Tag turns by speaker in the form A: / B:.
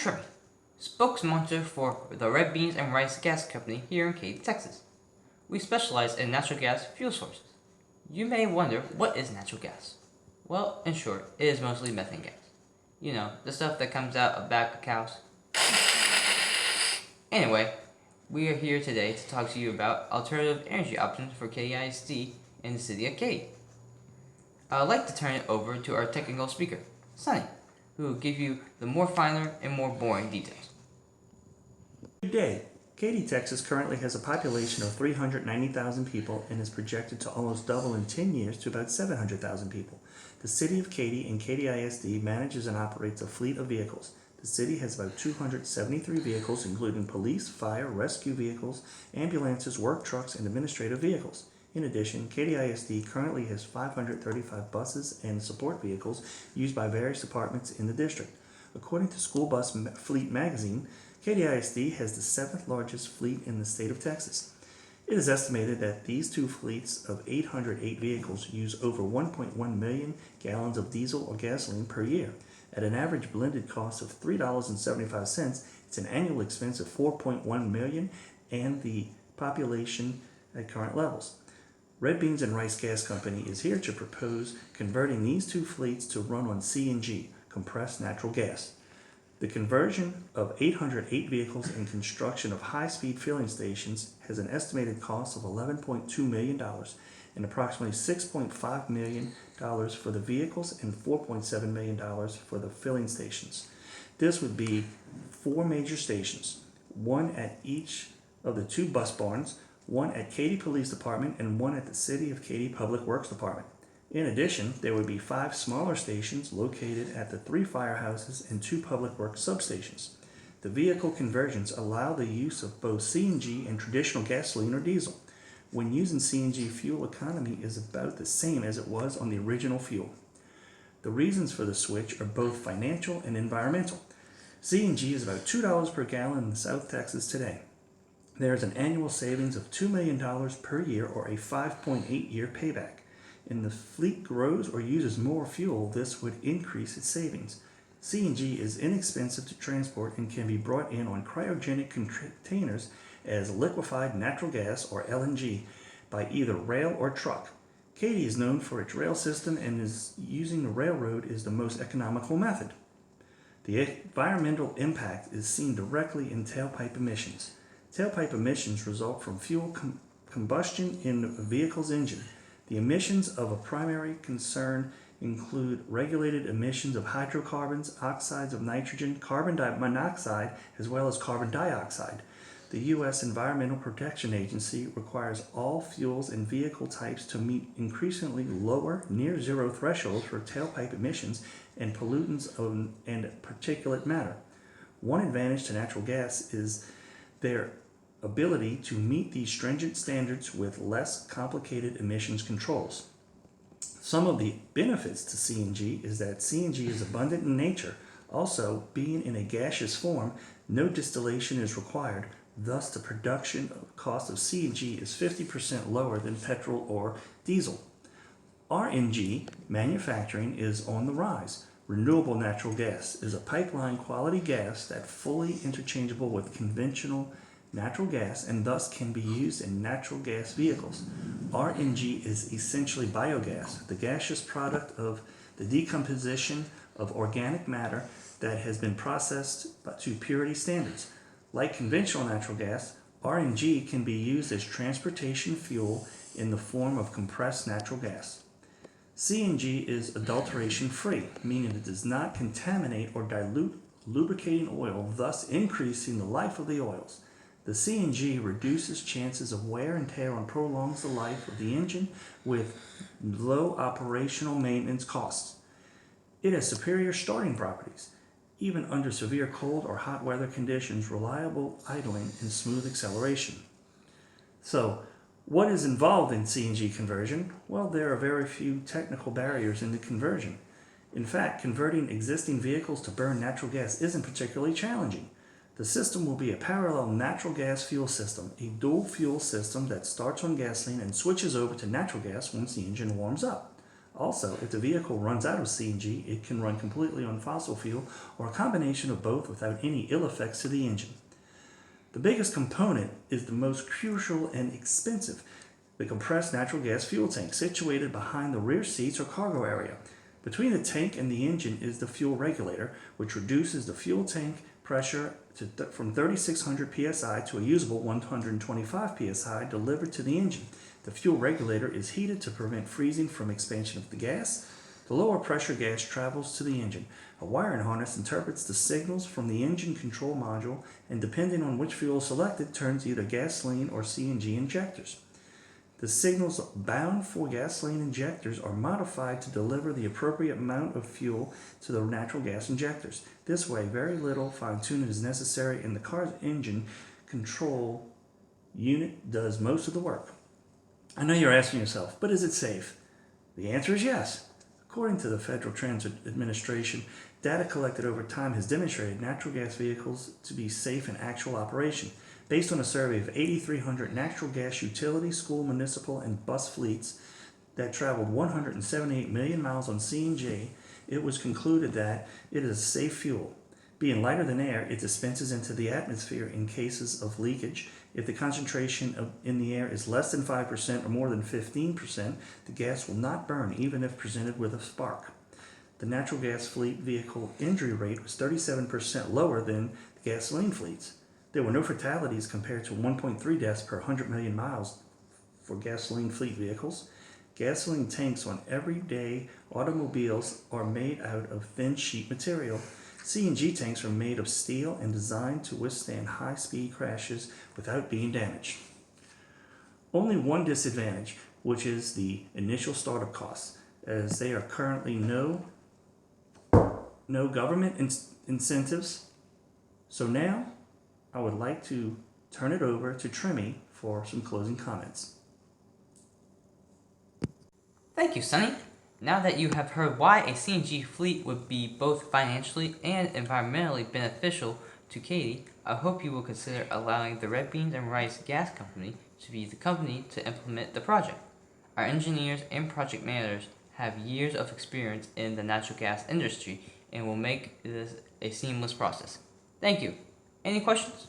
A: Tremmy, spokesmonster for the Red Beans and Rice Gas Company here in Katy, Texas. We specialize in natural gas fuel sources. You may wonder, what is natural gas? Well, in short, it is mostly methane gas. You know, the stuff that comes out of back of cows. Anyway, we are here today to talk to you about alternative energy options for KISD in the city of Katy. I'd like to turn it over to our technical speaker, Sunny, who will give you the more finer and more boring details.
B: Good day. Katy, Texas currently has a population of 390,000 people and is projected to almost double in 10 years to about 700,000 people. The City of Katy and Katy ISD manages and operates a fleet of vehicles. The city has about 273 vehicles, including police, fire, rescue vehicles, ambulances, work trucks, and administrative vehicles. In addition, Katy ISD currently has 535 buses and support vehicles used by various departments in the district. According to School Bus Fleet magazine, Katy ISD has the 7th largest fleet in the state of Texas. It is estimated that these two fleets of 808 vehicles use over 1.1 million gallons of diesel or gasoline per year. At an average blended cost of $3.75, it's an annual expense of $4.1 million and the population at current levels. Red Beans and Rice Gas Company is here to propose converting these two fleets to run on CNG, compressed natural gas. The conversion of 808 vehicles and construction of high-speed filling stations has an estimated cost of $11.2 million and approximately $6.5 million for the vehicles and $4.7 million for the filling stations. This would be 4 major stations, one at each of the 2 bus barns, one at Katy Police Department, and one at the City of Katy Public Works Department. In addition, there would be 5 smaller stations located at the 3 firehouses and 2 public works substations. The vehicle conversions allow the use of both CNG and traditional gasoline or diesel. When using CNG, fuel economy is about the same as it was on the original fuel. The reasons for the switch are both financial and environmental. CNG is about $2 per gallon in South Texas today. There is an annual savings of $2 million per year or a 5.8-year payback. And the fleet grows or uses more fuel, this would increase its savings. CNG is inexpensive to transport and can be brought in on cryogenic containers as liquefied natural gas or LNG by either rail or truck. Katy is known for its rail system and is using the railroad is the most economical method. The environmental impact is seen directly in tailpipe emissions. Tailpipe emissions result from fuel combustion in a vehicle's engine. The emissions of a primary concern include regulated emissions of hydrocarbons, oxides of nitrogen, carbon monoxide, as well as carbon dioxide. The U.S. Environmental Protection Agency requires all fuels and vehicle types to meet increasingly lower, near-zero thresholds for tailpipe emissions and pollutants and particulate matter. One advantage to natural gas is their ability to meet these stringent standards with less complicated emissions controls. Some of the benefits to CNG is that CNG is abundant in nature. Also, being in a gaseous form, no distillation is required. Thus, the production cost of CNG is 50% lower than petrol or diesel. RNG manufacturing is on the rise. Renewable natural gas is a pipeline quality gas that fully interchangeable with conventional natural gas and thus can be used in natural gas vehicles. RNG is essentially biogas, the gaseous product of the decomposition of organic matter that has been processed to purity standards. Like conventional natural gas, RNG can be used as transportation fuel in the form of compressed natural gas. CNG is adulteration free, meaning it does not contaminate or dilute lubricating oil, thus increasing the life of the oils. The CNG reduces chances of wear and tear and prolongs the life of the engine with low operational maintenance costs. It has superior starting properties, even under severe cold or hot weather conditions, reliable idling and smooth acceleration. So, what is involved in CNG conversion? Well, there are very few technical barriers in the conversion. In fact, converting existing vehicles to burn natural gas isn't particularly challenging. The system will be a parallel natural gas fuel system, a dual fuel system that starts on gasoline and switches over to natural gas once the engine warms up. Also, if the vehicle runs out of CNG, it can run completely on fossil fuel or a combination of both without any ill effects to the engine. The biggest component is the most crucial and expensive, the compressed natural gas fuel tank situated behind the rear seats or cargo area. Between the tank and the engine is the fuel regulator, which reduces the fuel tank pressure from 3,600 psi to a usable 125 psi delivered to the engine. The fuel regulator is heated to prevent freezing from expansion of the gas. The lower pressure gas travels to the engine. A wiring harness interprets the signals from the engine control module and, depending on which fuel is selected, turns either gasoline or CNG injectors. The signals bound for gasoline injectors are modified to deliver the appropriate amount of fuel to the natural gas injectors. This way, very little fine-tuning is necessary and the car's engine control unit does most of the work. I know you're asking yourself, but is it safe? The answer is yes. According to the Federal Transit Administration, data collected over time has demonstrated natural gas vehicles to be safe in actual operation. Based on a survey of 8,300 natural gas utility, school, municipal, and bus fleets that traveled 178 million miles on CNG, it was concluded that it is a safe fuel. Being lighter than air, it dispenses into the atmosphere in cases of leakage. If the concentration in the air is less than 5% or more than 15%, the gas will not burn even if presented with a spark. The natural gas fleet vehicle injury rate was 37% lower than the gasoline fleets. There were no fatalities compared to 1.3 deaths per 100 million miles for gasoline fleet vehicles. Gasoline tanks on everyday automobiles are made out of thin sheet material. CNG tanks are made of steel and designed to withstand high-speed crashes without being damaged. Only one disadvantage, which is the initial startup costs, as there are currently no government incentives. So now, I would like to turn it over to Tremmy for some closing comments.
A: Thank you, Sonny. Now that you have heard why a CNG fleet would be both financially and environmentally beneficial to Katy, I hope you will consider allowing the Red Beans and Rice Gas Company to be the company to implement the project. Our engineers and project managers have years of experience in the natural gas industry and will make this a seamless process. Thank you. Any questions?